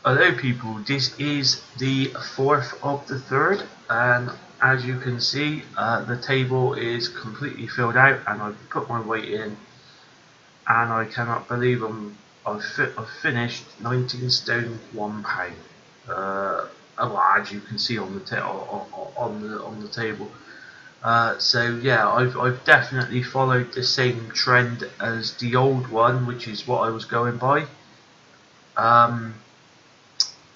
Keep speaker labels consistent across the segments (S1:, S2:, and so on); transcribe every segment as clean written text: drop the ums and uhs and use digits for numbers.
S1: Hello people, this is the 4th of the 3rd, and as you can see the table is completely filled out and I've put my weight in, and I cannot believe I've finished 19 stone 1 pound. Well, as you can see on the table. So yeah, I've definitely followed the same trend as the old one, which is what I was going by.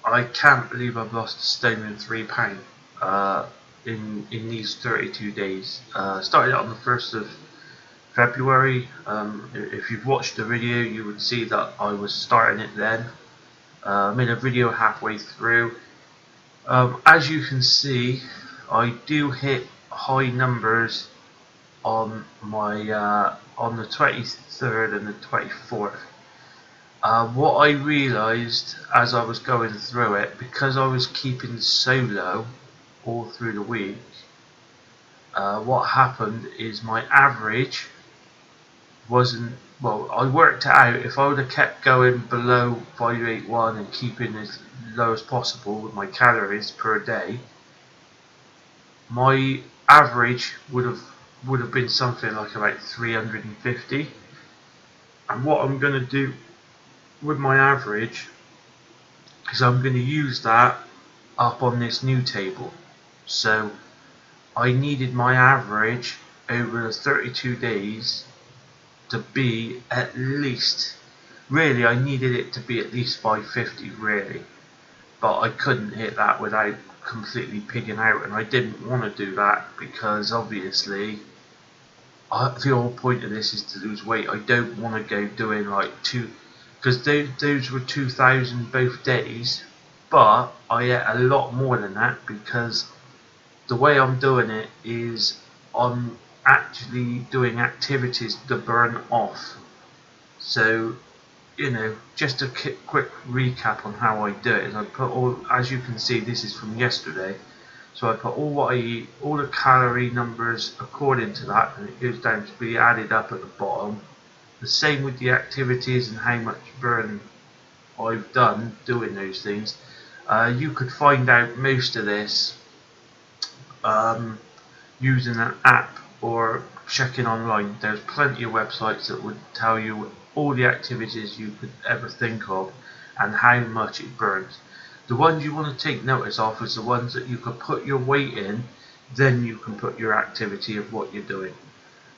S1: I can't believe I've lost a stone and £3 in these 32 days. Started on the 1st of February. If you've watched the video, you would see that I was starting it then. Made a video halfway through. As you can see, I do hit high numbers on my on the 23rd and the 24th. What I realised as I was going through it, because I was keeping so low all through the week, what happened is my average wasn't, well, I worked it out. If I would have kept going below 581 and keeping as low as possible with my calories per day, my average would have been something like about 350. And what I'm going to do with my average is I'm going to use that up on this new table. So I needed my average over the 32 days to be at least, really I needed it to be at least 550 really, but I couldn't hit that without completely pigging out, and I didn't want to do that because obviously the whole point of this is to lose weight. I don't want to go doing like because those were 2,000 both days, but I ate a lot more than that because the way I'm doing it is I'm actually doing activities to burn off. So, you know, just a quick recap on how I do it is I put all, as you can see, this is from yesterday. So I put all what I eat, all the calorie numbers according to that, and it goes down to be added up at the bottom. The same with the activities and how much burn I've done doing those things. You could find out most of this using an app or checking online. There's plenty of websites that would tell you all the activities you could ever think of and how much it burns. The ones you want to take notice of is the ones that you can put your weight in, then you can put your activity of what you're doing,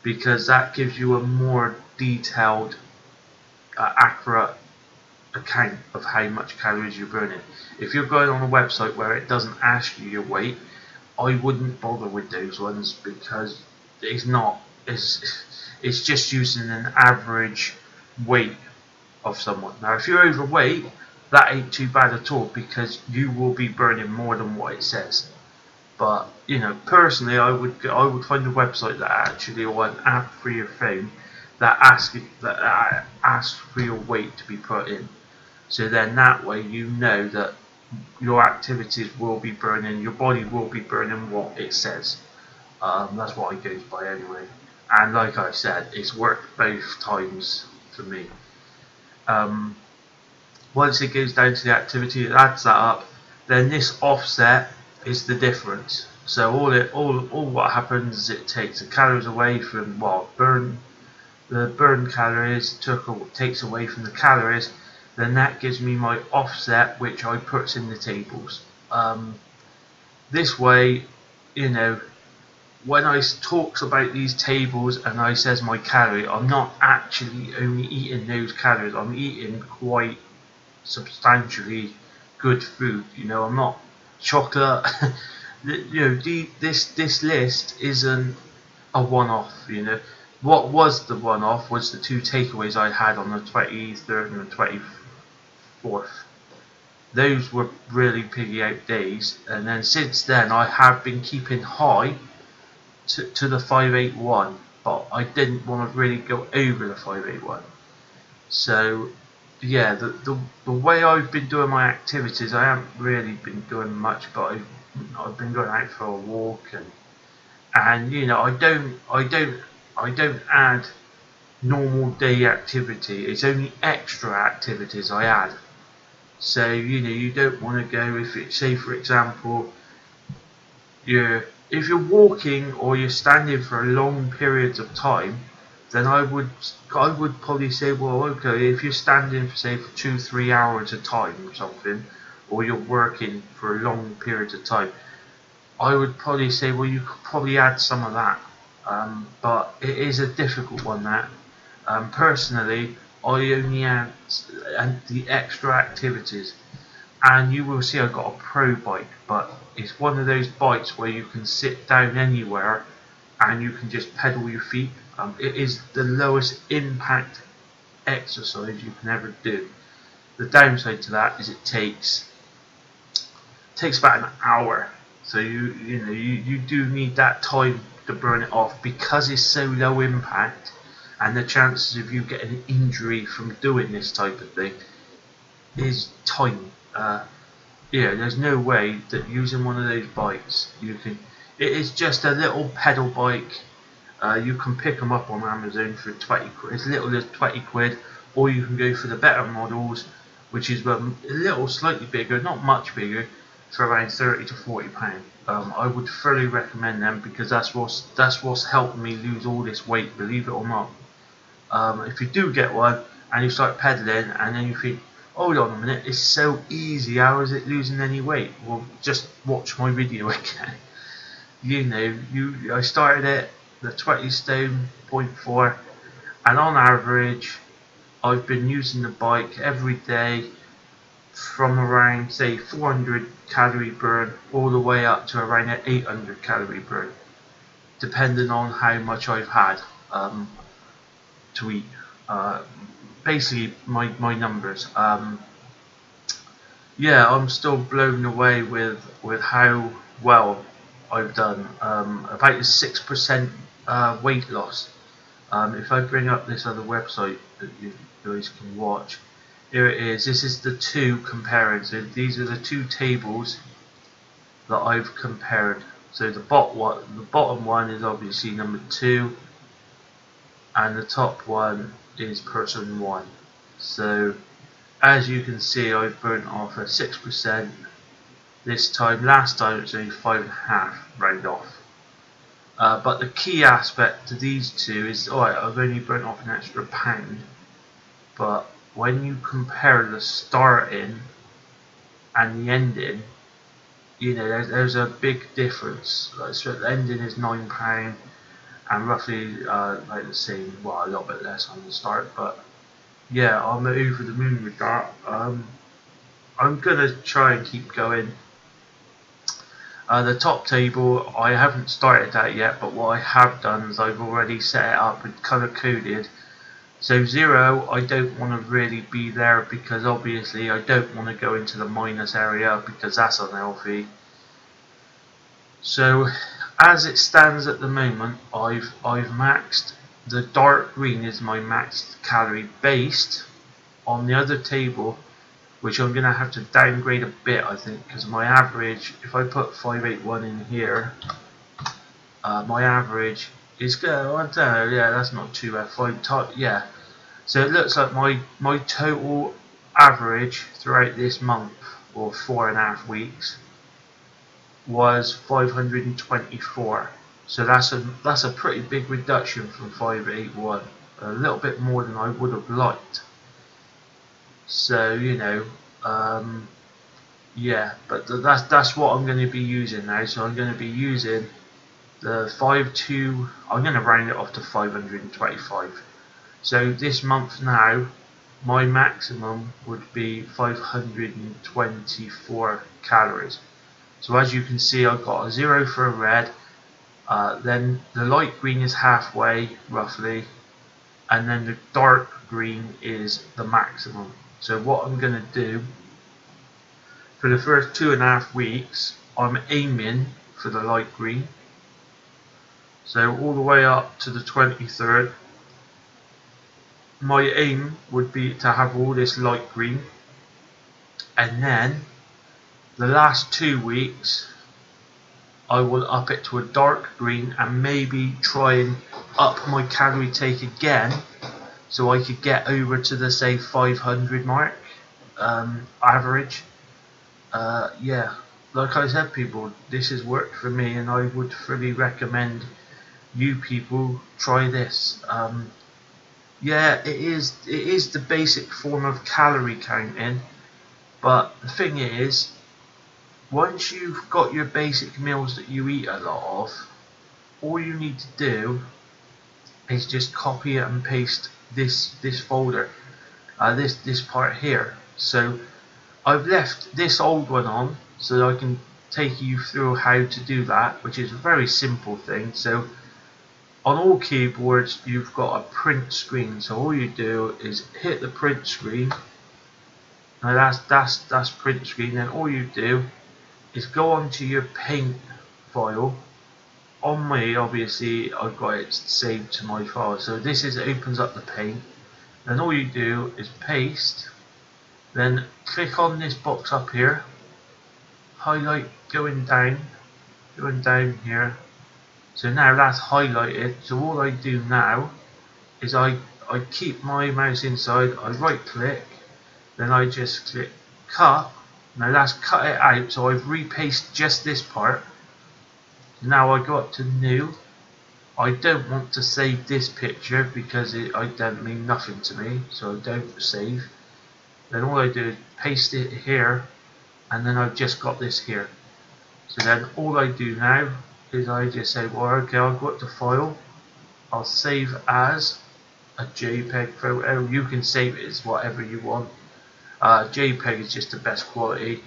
S1: because that gives you a more detailed, accurate account of how much calories you're burning. If you're going on a website where it doesn't ask you your weight, I wouldn't bother with those ones because it's just using an average weight of someone. Now if you're overweight, that ain't too bad at all because you will be burning more than what it says. But you know, personally, I would find a website that actually, or an app for your phone that asks for your weight to be put in. So then that way you know that your activities will be burning, your body will be burning what it says. That's what it goes by anyway. And like I said, it's worked both times for me. Once it goes down to the activity, it adds that up. Then this offset is the difference. So all what happens is it takes the calories away from the burn calories, takes away from the calories. Then that gives me my offset, which I put in the tables. This way, you know, when I talks about these tables and I says my calorie, I'm not actually only eating those calories. I'm eating quite substantially good food. You know, I'm not chocolate. You know, this list isn't a one-off. You know, what was the one-off was the two takeaways I had on the 23rd and the 24th. Those were really piggy out days, and then since then I have been keeping high to the 581, but I didn't want to really go over the 581. So yeah, the way I've been doing my activities, I haven't really been doing much, but I've been going out for a walk, and you know, I don't add normal day activity. It's only extra activities I add. So you don't want to go, if it, say for example, if you're walking or you're standing for long periods of time, then I would probably say, well, okay, if you're standing for say for 2-3 hours a time or something, or you're working for long periods of time, I would probably say, well, you could probably add some of that. But it is a difficult one, that. Personally, I only add the extra activities. And you will see I've got a pro bike, but it's one of those bikes where you can sit down anywhere and you can just pedal your feet. It is the lowest impact exercise you can ever do. The downside to that is it takes about an hour, so you do need that time to burn it off, because it's so low impact, and the chances of you getting an injury from doing this type of thing is tiny. There's no way that using one of those bikes you can. It is just a little pedal bike. You can pick them up on Amazon for 20 quid, as little as 20 quid, or you can go for the better models, which is a little slightly bigger, not much bigger, for around 30 to 40 pound. I would thoroughly recommend them, because that's what's helped me lose all this weight, believe it or not. If you do get one and you start pedaling and then you think, hold on a minute, it's so easy, how is it losing any weight? Well, just watch my video again. I started it the 20 stone 0.4, and on average I've been using the bike every day from around say 400 calorie burn all the way up to around an 800 calorie burn, depending on how much I've had to eat. Basically my numbers. I'm still blown away with how well I've done. About a 6% weight loss. If I bring up this other website that you guys can watch, here it is. This is the two comparing. So these are the two tables that I've compared. So the bottom one is obviously number 2, and the top one is person 1. So as you can see, I've burnt off a 6% this time. Last time it was only 5.5, round off. But the key aspect to these two is, alright, I've only burnt off an extra £1, but when you compare the starting and the ending, there's a big difference. So the ending is £9 and roughly like the same, well, a little bit less on the start, but yeah, I'm over the moon with that. I'm gonna try and keep going. The top table, I haven't started that yet, but what I have done is I've already set it up and color coded. So 0, I don't want to really be there, because obviously I don't want to go into the minus area, because that's unhealthy. So as it stands at the moment, I've maxed. The dark green is my maxed calorie based. On the other table, which I'm going to have to downgrade a bit, I think, because my average, if I put 581 in here, my average is good. I don't know, yeah, that's not too bad. Yeah, so it looks like my total average throughout this month, or 4.5 weeks, was 524. So that's a pretty big reduction from 581. A little bit more than I would have liked. So yeah, but that's what I'm going to be using now. So I'm going to be using the 5.2. I'm going to round it off to 525. So this month now, my maximum would be 524 calories. So as you can see, I've got a 0 for a red. Then the light green is halfway roughly, and then the dark green is the maximum. So what I'm going to do for the first 2.5 weeks, I'm aiming for the light green. So all the way up to the 23rd, my aim would be to have all this light green, and then the last 2 weeks I will up it to a dark green, and maybe try and up my calorie take again, so I could get over to the say 500 mark. average. Yeah, like I said, people, this has worked for me, and I would fully recommend you people try this. Yeah, it is the basic form of calorie counting, but the thing is, once you've got your basic meals that you eat a lot of, all you need to do is just copy it and paste this folder, this part here. So I've left this old one on so that I can take you through how to do that, which is a very simple thing. So on all keyboards you've got a print screen, so all you do is hit the print screen. Now that's print screen. Then all you do is go onto your paint file. On me, obviously I've got it saved to my file, so this is opens up the paint. Then all you do is paste, then click on this box up here, highlight going down here. So now that's highlighted. So all I do now is I keep my mouse inside, I right click, then I just click cut. Now that's cut it out, so I've repasted just this part. Now I go up to new. I don't want to save this picture because it don't mean nothing to me, so I don't save. Then all I do is paste it here, and then I've just got this here. So then all I do now is I just say, well, okay, I'll go up to file, I'll save as a JPEG photo. You can save it as whatever you want. JPEG is just the best quality.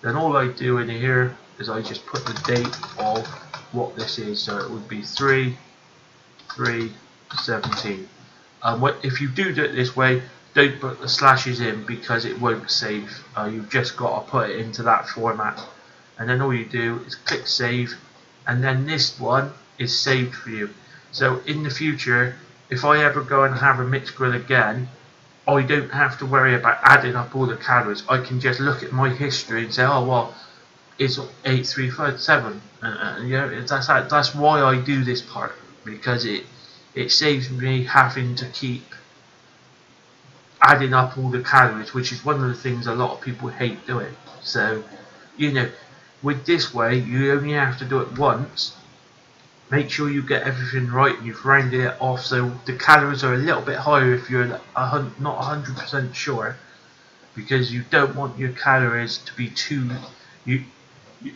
S1: Then all I do in here is I just put the date of what this is, so it would be 3/3/17. If you do it this way, don't put the slashes in because it won't save. You've just got to put it into that format, and then all you do is click save, and then this one is saved for you. So in the future, if I ever go and have a mixed grill again, I don't have to worry about adding up all the calories. I can just look at my history and say, oh well, it's 8/3/7, that's why I do this part, because it saves me having to keep adding up all the calories, which is one of the things a lot of people hate doing. So, with this way, you only have to do it once. Make sure you get everything right and you've rounded it off, so the calories are a little bit higher if you're not 100% sure, because you don't want your calories to be too.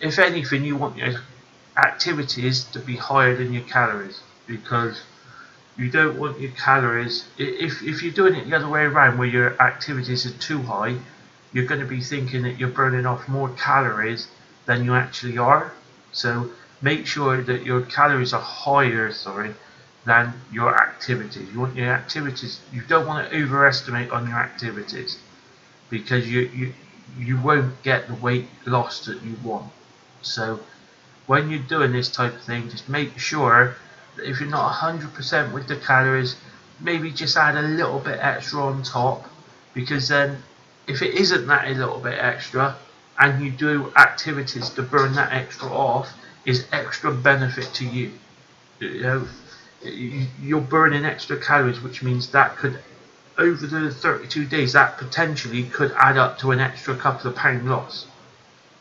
S1: If anything, you want your activities to be higher than your calories, because you don't want your calories. If you're doing it the other way around, where your activities are too high, you're going to be thinking that you're burning off more calories than you actually are. So make sure that your calories are higher, than your activities. You want your activities. You don't want to overestimate on your activities, because you won't get the weight loss that you want. So when you're doing this type of thing, just make sure that if you're not 100% with the calories, maybe just add a little bit extra on top, because then if it isn't that a little bit extra and you do activities to burn that extra off, is extra benefit to you. You're burning extra calories, which means that could, over the 32 days, that potentially could add up to an extra couple of pound loss.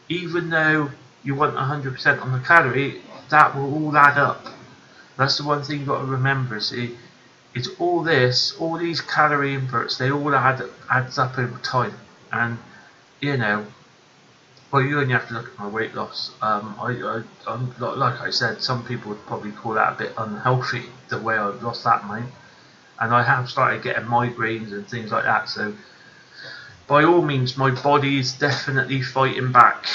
S1: Even though you want 100% on the calorie, that will all add up. That's the one thing you've got to remember. See, it's all these calorie inputs, they all adds up over time. And well, you only have to look at my weight loss. I'm like I said, some people would probably call that a bit unhealthy, the way I've lost that amount. And I have started getting migraines and things like that. So by all means, my body is definitely fighting back.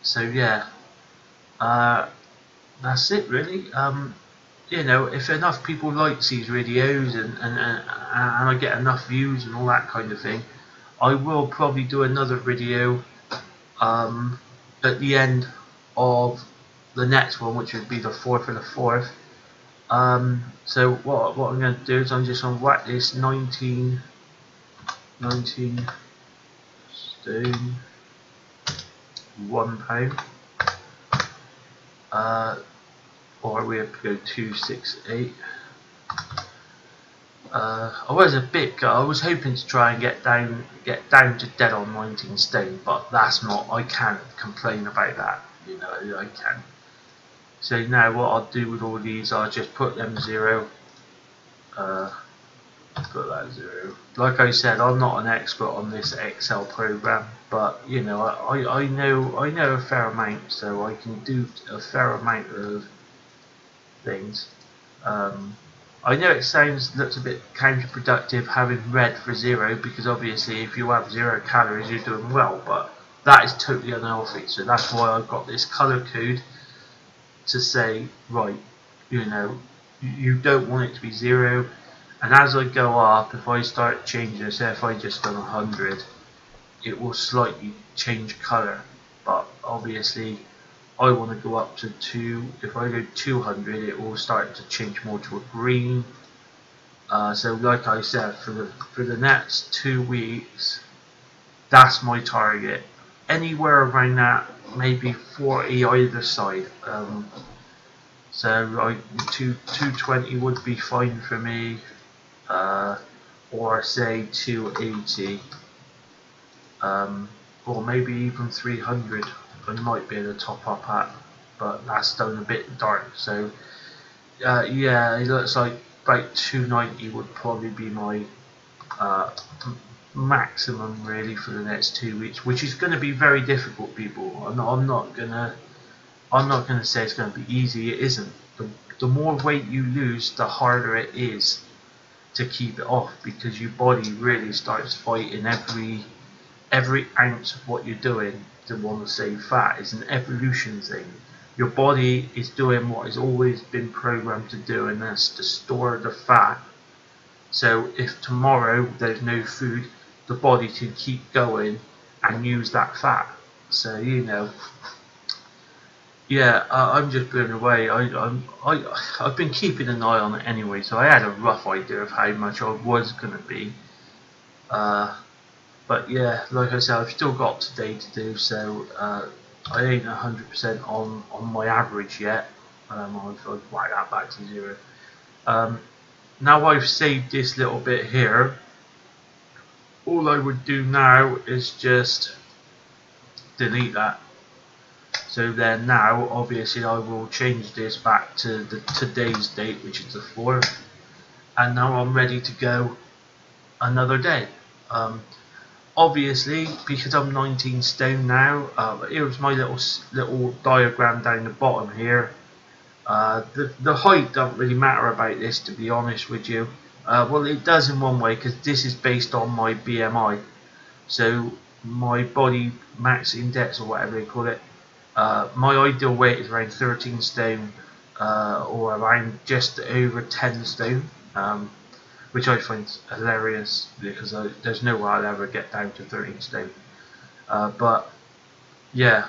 S1: So yeah, that's it really. If enough people like these videos and I get enough views and all that kind of thing, I will probably do another video at the end of the next one, which would be the 4th of the 4th. So what I'm going to do is I'm just going to whack this 19 stone £1, or we have to go 268. I was a bit. I was hoping to try and get down to dead on 19 stone, but that's not. I can't complain about that. You know, I can. So now what I'll do with all these, I'll just put them 0. Put that 0. Like I said, I'm not an expert on this Excel program, but you know, I know a fair amount, so I can do a fair amount of things. I know it looks a bit counterproductive having red for 0, because obviously if you have 0 calories you're doing well, but that is totally unhealthy. So that's why I've got this colour code to say, right, you know, you don't want it to be 0. And as I go up, if I start changing, say if I just done 100, it will slightly change colour. But obviously I want to go up to 2. If I go 200, it will start to change more to a green. So like I said, for the next 2 weeks, that's my target. Anywhere around that, maybe 40 either side. So 220 would be fine for me, or say 280, or maybe even 300. I might be able to top up at, but that's done a bit dark. So yeah, it looks like about 290 would probably be my maximum really for the next 2 weeks, which is going to be very difficult, people. I'm not gonna say it's going to be easy. It isn't. The more weight you lose, the harder it is to keep it off, because your body really starts fighting every ounce of what you're doing to want to save fat. It's an evolution thing. Your body is doing what it's always been programmed to do, and that's to store the fat. So if tomorrow there's no food, the body can keep going and use that fat. So you know, yeah, I'm just blown away. I've been keeping an eye on it anyway, so I had a rough idea of how much I was going to be. But yeah, like I said, I've still got today to do, so I ain't 100% on my average yet. I've whacked that back to 0. Now I've saved this little bit here, all I would do now is just delete that. So then now, obviously, I will change this back to today's date, which is the 4th, and now I'm ready to go another day. Obviously, because I'm 19 stone now, here's my little diagram down the bottom here. The height don't really matter about this, to be honest with you. Well, it does in one way, because this is based on my BMI. So my body mass index, or whatever they call it, my ideal weight is around 13 stone, or around just over 10 stone, which I find hilarious, because there's no way I'll ever get down to 13 stone. But yeah,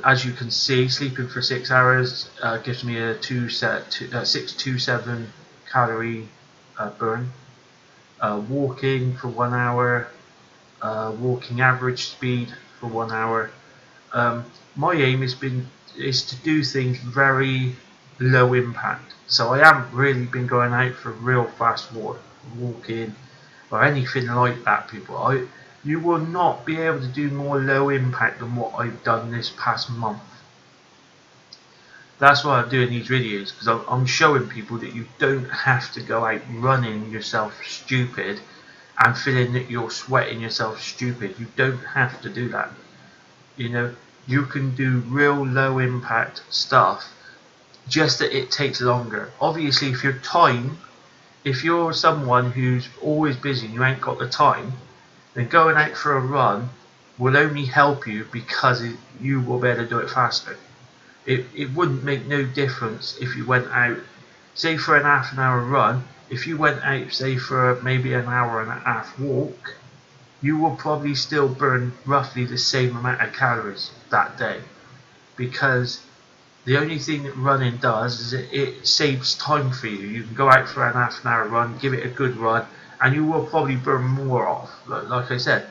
S1: as you can see, sleeping for 6 hours gives me a 627 calorie burn. Walking for 1 hour, walking average speed for 1 hour. My aim is to do things very low impact. So I haven't really been going out for real fast walking or anything like that, people. You will not be able to do more low impact than what I've done this past month. That's why I'm doing these videos, because I'm showing people that you don't have to go out running yourself stupid and feeling that you're sweating yourself stupid. You don't have to do that. You know, you can do real low impact stuff, just that it takes longer. Obviously, if you're someone who's always busy and you ain't got the time, then going out for a run will only help you, because you will be able to do it faster. It wouldn't make no difference if you went out, say for an half an hour run. If you went out, say for maybe an hour and a half walk, you will probably still burn roughly the same amount of calories that day, because the only thing that running does is it saves time for you. You can go out for an half an hour run, give it a good run, and you will probably burn more off, like I said.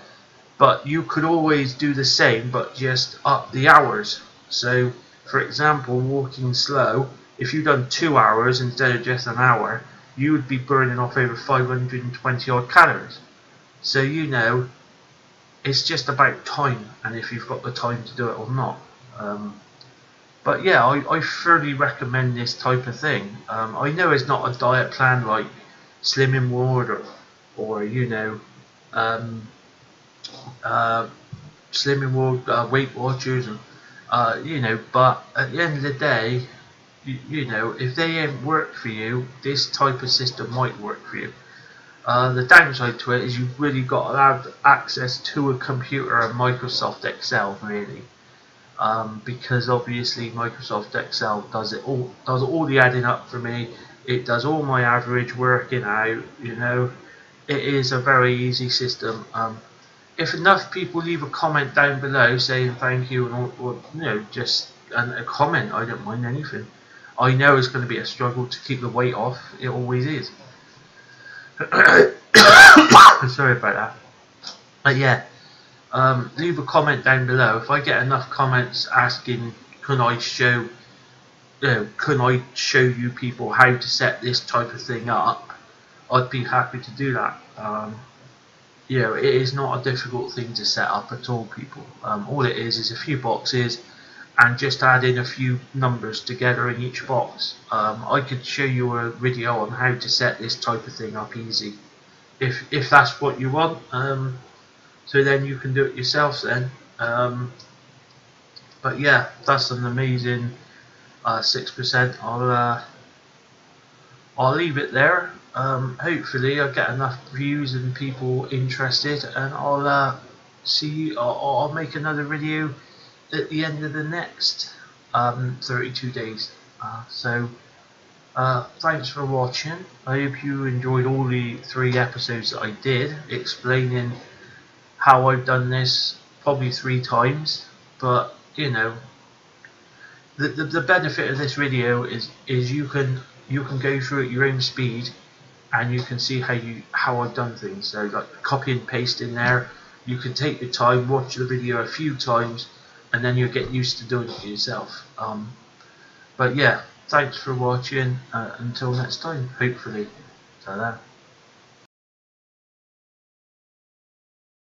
S1: But you could always do the same, but just up the hours. So for example, walking slow, if you've done 2 hours instead of just an hour, you would be burning off over 520 odd calories. So you know, it's just about time, and if you've got the time to do it or not. But yeah, I thoroughly recommend this type of thing. I know it's not a diet plan like Slimming World or you know, Slimming World, Weight Watchers, and you know. But at the end of the day, you know, if they ain't work for you, this type of system might work for you. The downside to it is you've really got to have access to a computer and Microsoft Excel, really. Because obviously Microsoft Excel does all the adding up for me. It does all my average working out. You know, it is a very easy system. If enough people leave a comment down below saying thank you, or you know, just a comment, I don't mind anything. I know it's going to be a struggle to keep the weight off. It always is. Sorry about that. But yeah. Leave a comment down below. If I get enough comments asking, can I show you people how to set this type of thing up, I'd be happy to do that. You know, it is not a difficult thing to set up at all, people. All it is a few boxes and just add in a few numbers together in each box. I could show you a video on how to set this type of thing up easy, if that's what you want. So then you can do it yourself then. But yeah, that's an amazing 6%. I'll leave it there. Hopefully I'll get enough views and people interested, and I'll see you. I'll make another video at the end of the next 32 days. Thanks for watching. I hope you enjoyed all the 3 episodes that I did explaining how I've done this, probably 3 times, but you know, the benefit of this video is you can go through at your own speed, and you can see how I've done things. So like copy and paste in there, you can take your time, watch the video a few times, and then you'll get used to doing it yourself. But yeah, thanks for watching. Until next time, hopefully. Ta-da.